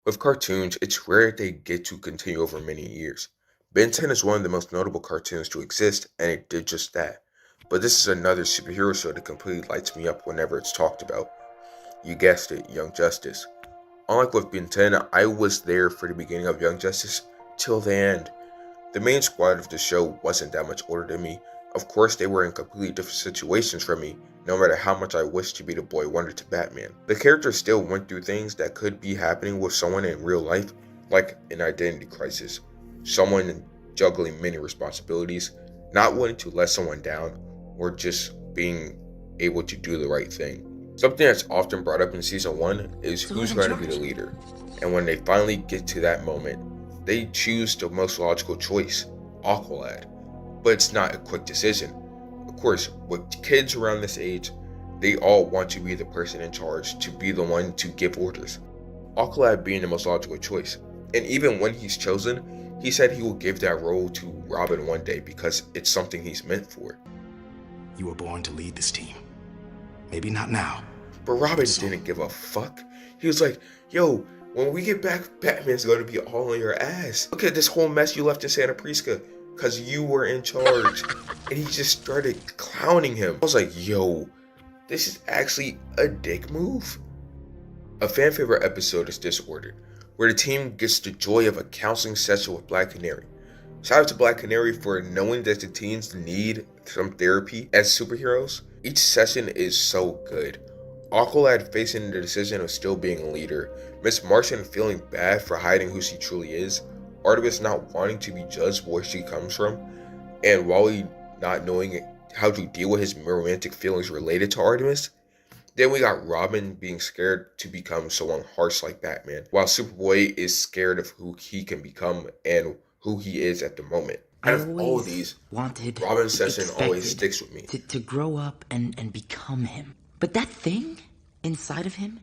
With cartoons, it's rare they get to continue over many years. Ben 10 is one of the most notable cartoons to exist, and it did just that. But this is another superhero show that completely lights me up whenever it's talked about. You guessed it, Young Justice. Unlike with Ben 10, I was there for the beginning of Young Justice till the end. The main squad of the show wasn't that much older than me. Of course, they were in completely different situations from me, no matter how much I wished to be the boy wonder to Batman. The characters still went through things that could be happening with someone in real life, like an identity crisis, someone juggling many responsibilities, not wanting to let someone down, or just being able to do the right thing. Something that's often brought up in season 1 is who's going to be the leader, and when they finally get to that moment, they choose the most logical choice, Aqualad. But it's not a quick decision. Of course, with kids around this age, they all want to be the person in charge, to be the one to give orders. Aqualad being the most logical choice. And even when he's chosen, he said he will give that role to Robin one day because it's something he's meant for. You were born to lead this team. Maybe not now. But Robin didn't give a fuck. He was like, yo, when we get back, Batman's going to be all on your ass. Look at this whole mess you left in Santa Prisca because you were in charge. And he just started clowning him. I was like, yo, this is actually a dick move. A fan favorite episode is Disordered, where the team gets the joy of a counseling session with Black Canary. Shout out to Black Canary for knowing that the teens need some therapy as superheroes. Each session is so good. Aqualad facing the decision of still being a leader, Miss Martian feeling bad for hiding who she truly is, Artemis not wanting to be judged where she comes from, and Wally not knowing how to deal with his romantic feelings related to Artemis. Then we got Robin being scared to become someone harsh like Batman, while Superboy is scared of who he can become and who he is at the moment. Out of all of these, Robin's session always sticks with me. To grow up and become him. But that thing inside of him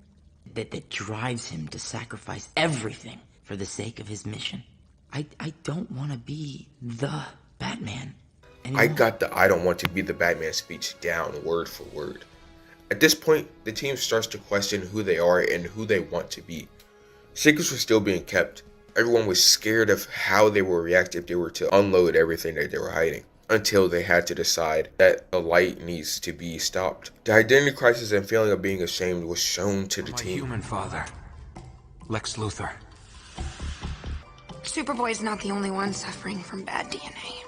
that drives him to sacrifice everything for the sake of his mission. I don't want to be the Batman anymore. I got the I don't want to be the Batman speech down word for word. At this point, the team starts to question who they are and who they want to be. Secrets were still being kept. Everyone was scared of how they would react if they were to unload everything that they were hiding, until they had to decide that the light needs to be stopped. The identity crisis and feeling of being ashamed was shown to the team. My human father, Lex Luthor. Superboy's not the only one suffering from bad DNA.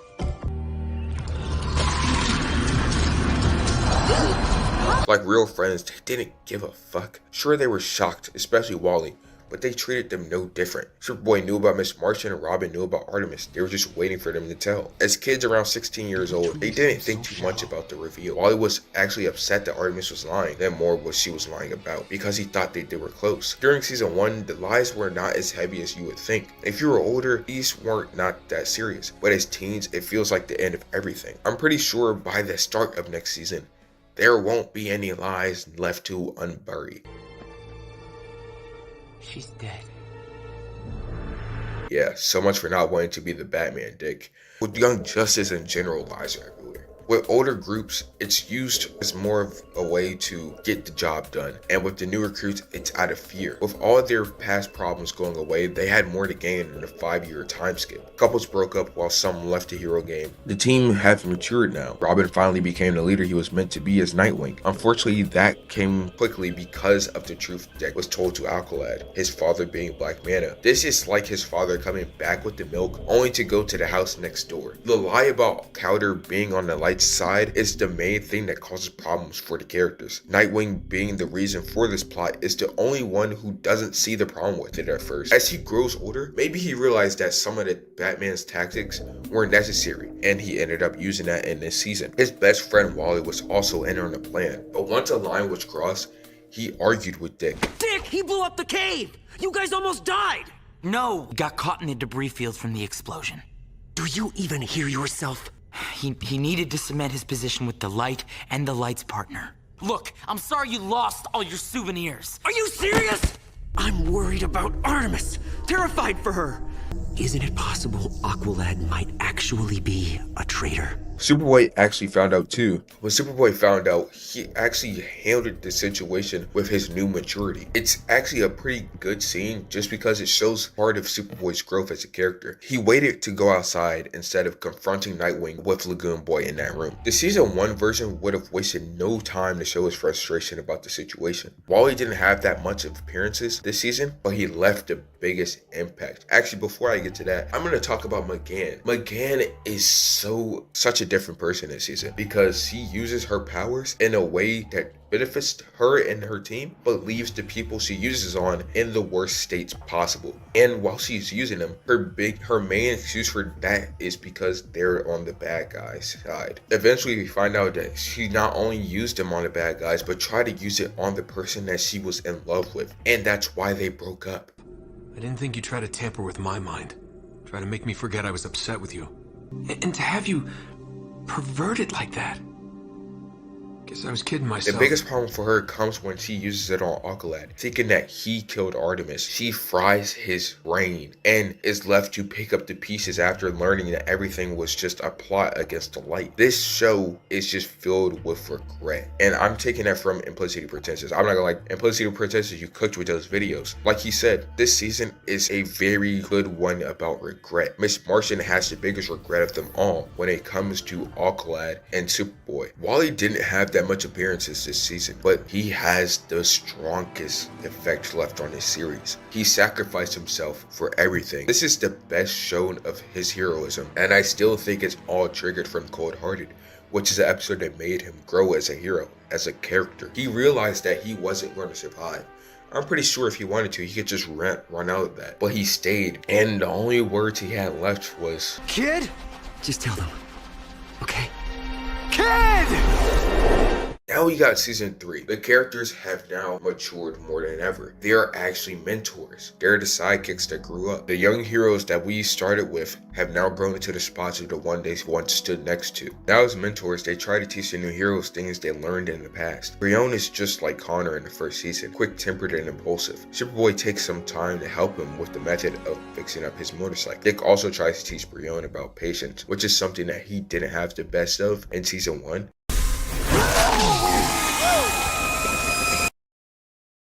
Like real friends, they didn't give a fuck. Sure, they were shocked, especially Wally, but they treated them no different. Superboy knew about Miss Martian and Robin knew about Artemis. They were just waiting for them to tell. As kids around 16 years old, they didn't think too much about the reveal. Wally was actually upset that Artemis was lying, then more what she was lying about, because he thought they were close. During season 1, the lies were not as heavy as you would think. If you were older, these weren't not that serious, but as teens, it feels like the end of everything. I'm pretty sure by the start of next season, there won't be any lies left to unbury. She's dead. Yeah, so much for not wanting to be the Batman, Dick. With Young Justice in general, lies are everywhere. With older groups, it's used as more of a way to get the job done. And with the new recruits, it's out of fear. With all their past problems going away, they had more to gain in a 5-year time skip. Couples broke up while some left the hero game. The team have matured now. Robin finally became the leader he was meant to be as Nightwing. Unfortunately, that came quickly because of the truth that was told to Aqualad, his father being Black Manta. This is like his father coming back with the milk, only to go to the house next door. The lie about Cowder being on the light side is the main thing that causes problems for the characters. Nightwing being the reason for this plot is the only one who doesn't see the problem with it at first. As he grows older, maybe he realized that some of the Batman's tactics were necessary, and he ended up using that in this season. His best friend Wally was also in on the plan, but once a line was crossed, he argued with Dick. Dick, he blew up the cave! You guys almost died! No, got caught in the debris field from the explosion. Do you even hear yourself? He needed to cement his position with the light and the light's partner. Look, I'm sorry you lost all your souvenirs. Are you serious? I'm worried about Artemis. Terrified for her. Isn't it possible Aqualad might actually be a traitor? Superboy actually found out too. When Superboy found out, he actually handled the situation with his new maturity. It's actually a pretty good scene just because it shows part of Superboy's growth as a character. He waited to go outside instead of confronting Nightwing with Lagoon Boy in that room. The season 1 version would have wasted no time to show his frustration about the situation. Wally didn't have that much of appearances this season, but he left the biggest impact. Actually, before I get to that, I'm going to talk about McGann. McGann is such a different person this season because she uses her powers in a way that benefits her and her team, but leaves the people she uses on in the worst states possible. And while she's using them, her main excuse for that is because they're on the bad guys' side. Eventually, we find out that she not only used them on the bad guys, but tried to use it on the person that she was in love with, and that's why they broke up. I didn't think you'd try to tamper with my mind. Try to make me forget I was upset with you. And to have you perverted like that. Guess I was kidding myself. The biggest problem for her comes when she uses it on Aqualad, thinking that he killed Artemis. She fries his brain and is left to pick up the pieces after learning that everything was just a plot against the light. This show is just filled with regret. And I'm taking that from Implicity Pretenses. I'm not gonna like Implicity Pretenses, you cooked with those videos. Like he said, this season is a very good one about regret. Miss Martian has the biggest regret of them all when it comes to Aqualad and Superboy. Wally didn't have that much appearances this season, but he has the strongest effect left on this series. He sacrificed himself for everything. This is the best shown of his heroism, and I still think it's all triggered from Cold Hearted, which is the episode that made him grow as a hero, as a character. He realized that he wasn't going to survive. I'm pretty sure if he wanted to, he could just run out of that, but he stayed, and the only words he had left was, Kid? Just tell them, okay? Kid! Now we got season 3. The characters have now matured more than ever. They are actually mentors. They're the sidekicks that grew up. The young heroes that we started with have now grown into the spots of the one they once stood next to. Now as mentors, they try to teach the new heroes things they learned in the past. Brion is just like Connor in the first season, quick-tempered and impulsive. Superboy takes some time to help him with the method of fixing up his motorcycle. Dick also tries to teach Brion about patience, which is something that he didn't have the best of in season 1.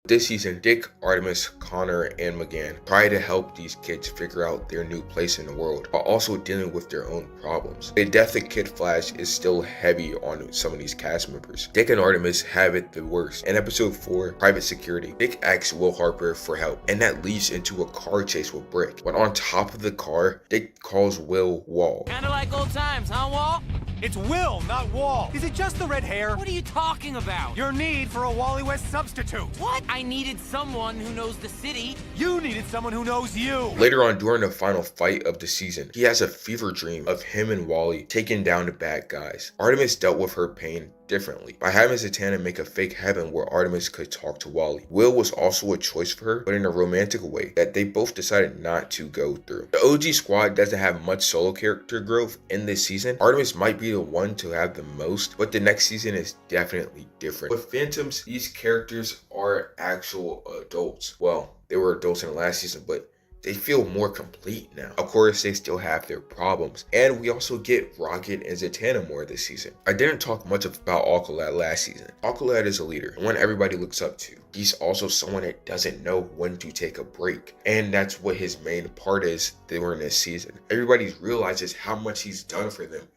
This season, Dick, Artemis, Connor, and McGann try to help these kids figure out their new place in the world, while also dealing with their own problems. The death of Kid Flash is still heavy on some of these cast members. Dick and Artemis have it the worst. In episode 4, Private Security, Dick asks Will Harper for help, and that leads into a car chase with Brick. But on top of the car, Dick calls Will Wall. Kinda like old times, huh, Wall? It's Will, not Wall. Is it just the red hair? What are you talking about? Your need for a Wally West substitute. What? I needed someone who knows the city. You needed someone who knows you. Later on, during the final fight of the season, he has a fever dream of him and Wally taking down the bad guys. Artemis dealt with her pain differently by having Zatanna make a fake heaven where Artemis could talk to Wally. Will was also a choice for her, but in a romantic way that they both decided not to go through. The OG squad doesn't have much solo character growth in this season. Artemis might be the one to have the most, but the next season is definitely different. With Phantoms, these characters are actual adults. Well, they were adults in the last season, but they feel more complete now. Of course, they still have their problems. And we also get Rocket and Zatanna more this season. I didn't talk much about Aqualad last season. Aqualad is a leader, one everybody looks up to. He's also someone that doesn't know when to take a break. And that's what his main part is during this season. Everybody realizes how much he's done for them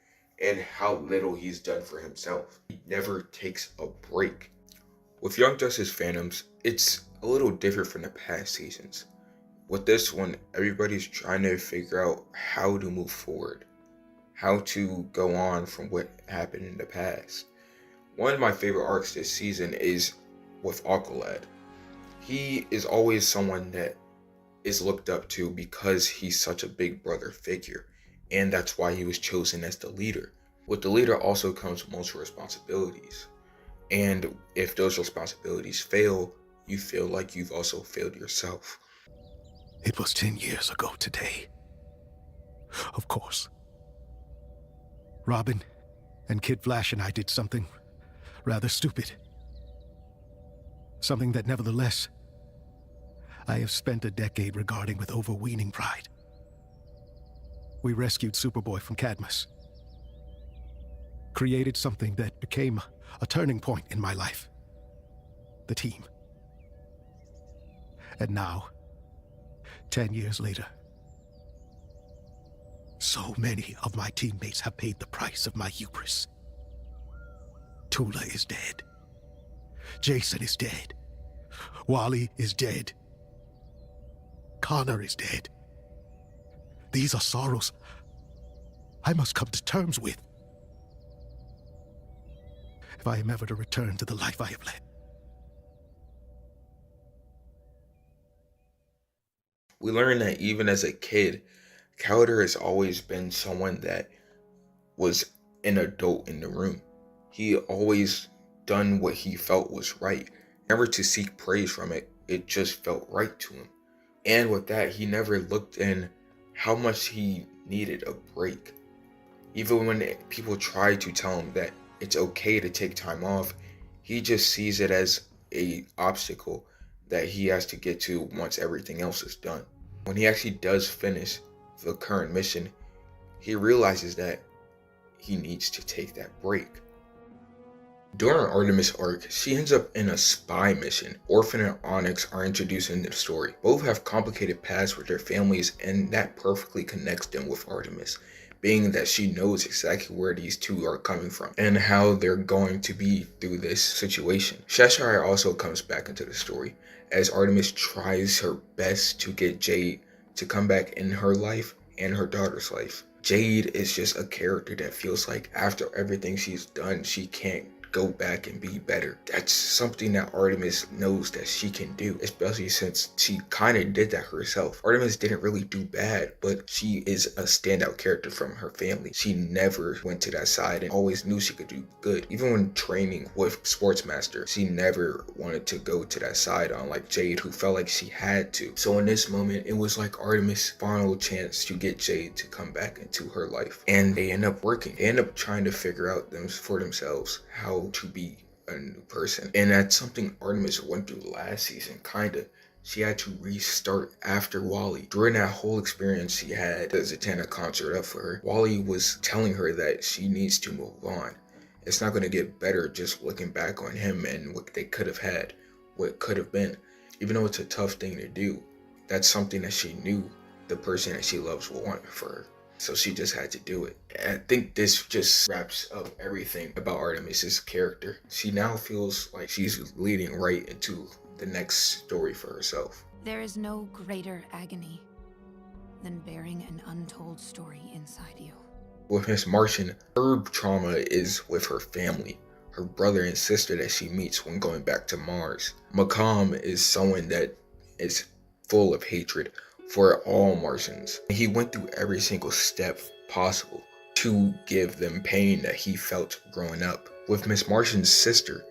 and how little he's done for himself. He never takes a break. With Young Justice Phantoms, it's a little different from the past seasons. With this one, everybody's trying to figure out how to move forward, how to go on from what happened in the past. One of my favorite arcs this season is with Aqualad. He is always someone that is looked up to because he's such a big brother figure, and that's why he was chosen as the leader. With the leader also comes multiple responsibilities, and if those responsibilities fail, you feel like you've also failed yourself. It was 10 years ago today. Of course. Robin and Kid Flash and I did something rather stupid. Something that nevertheless, I have spent a decade regarding with overweening pride. We rescued Superboy from Cadmus. Created something that became a turning point in my life. The team. And now, 10 years later, so many of my teammates have paid the price of my hubris. Tula is dead. Jason is dead. Wally is dead. Connor is dead. These are sorrows I must come to terms with if I am ever to return to the life I have led. We learn that even as a kid, Cowder has always been someone that was an adult in the room. He always done what he felt was right. Never to seek praise from it, it just felt right to him. And with that, he never looked in how much he needed a break. Even when people try to tell him that it's okay to take time off, he just sees it as a obstacle that he has to get to once everything else is done. When he actually does finish the current mission, he realizes that he needs to take that break. During Artemis arc, she ends up in a spy mission. Orphan and Onyx are introduced into the story. Both have complicated pasts with their families, and that perfectly connects them with Artemis, being that she knows exactly where these two are coming from and how they're going to be through this situation. Cheshire also comes back into the story as Artemis tries her best to get Jade to come back in her life and her daughter's life. Jade is just a character that feels like after everything she's done, she can't go back and be better. That's something that Artemis knows that she can do, especially since she kind of did that herself. Artemis didn't really do bad, but she is a standout character from her family. She never went to that side and always knew she could do good. Even when training with Sportsmaster, she never wanted to go to that side, unlike Jade, who felt like she had to. So in this moment, it was like Artemis' final chance to get Jade to come back into her life. And they end up working. They end up trying to figure out for themselves how to be a new person. And that's something Artemis went through last season, kinda. She had to restart after Wally. During that whole experience she had the Zatanna concert up for her, Wally was telling her that she needs to move on. It's not going to get better just looking back on him and what they could have had, what could have been. Even though it's a tough thing to do, that's something that she knew the person that she loves will want for her. So she just had to do it. And I think this just wraps up everything about Artemis's character. She now feels like she's leading right into the next story for herself. There is no greater agony than bearing an untold story inside you. With Miss Martian, her trauma is with her family, her brother and sister that she meets when going back to Mars. Macomb is someone that is full of hatred for all Martians. He went through every single step possible to give them pain that he felt growing up. With Miss Martian's sister,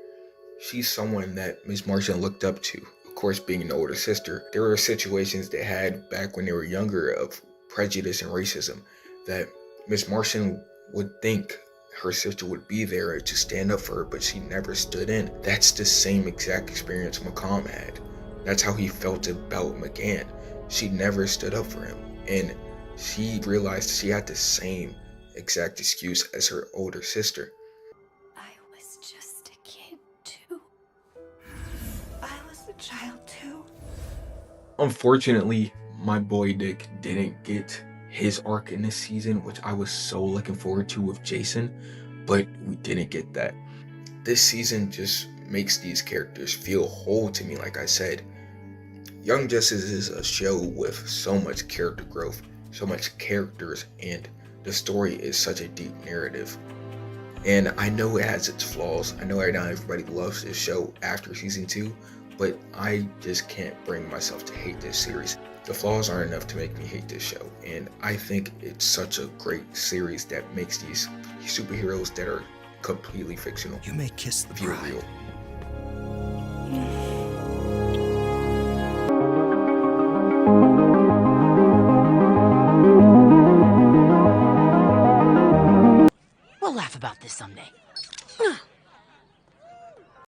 she's someone that Miss Martian looked up to. Of course, being an older sister, there were situations they had back when they were younger of prejudice and racism that Miss Martian would think her sister would be there to stand up for her, but she never stood in. That's the same exact experience Macomb had. That's how he felt about McGann. She never stood up for him, and she realized she had the same exact excuse as her older sister. I was just a kid too. I was a child too. Unfortunately, my boy Dick didn't get his arc in this season, which I was so looking forward to with Jason, but we didn't get that. This season just makes these characters feel whole to me, like I said. Young Justice is a show with so much character growth, so much characters, and the story is such a deep narrative. And I know it has its flaws. I know right now everybody loves this show after season 2, but I just can't bring myself to hate this series. The flaws aren't enough to make me hate this show, and I think it's such a great series that makes these superheroes that are completely fictional You may kiss the feel bride. real. We'll laugh about this someday.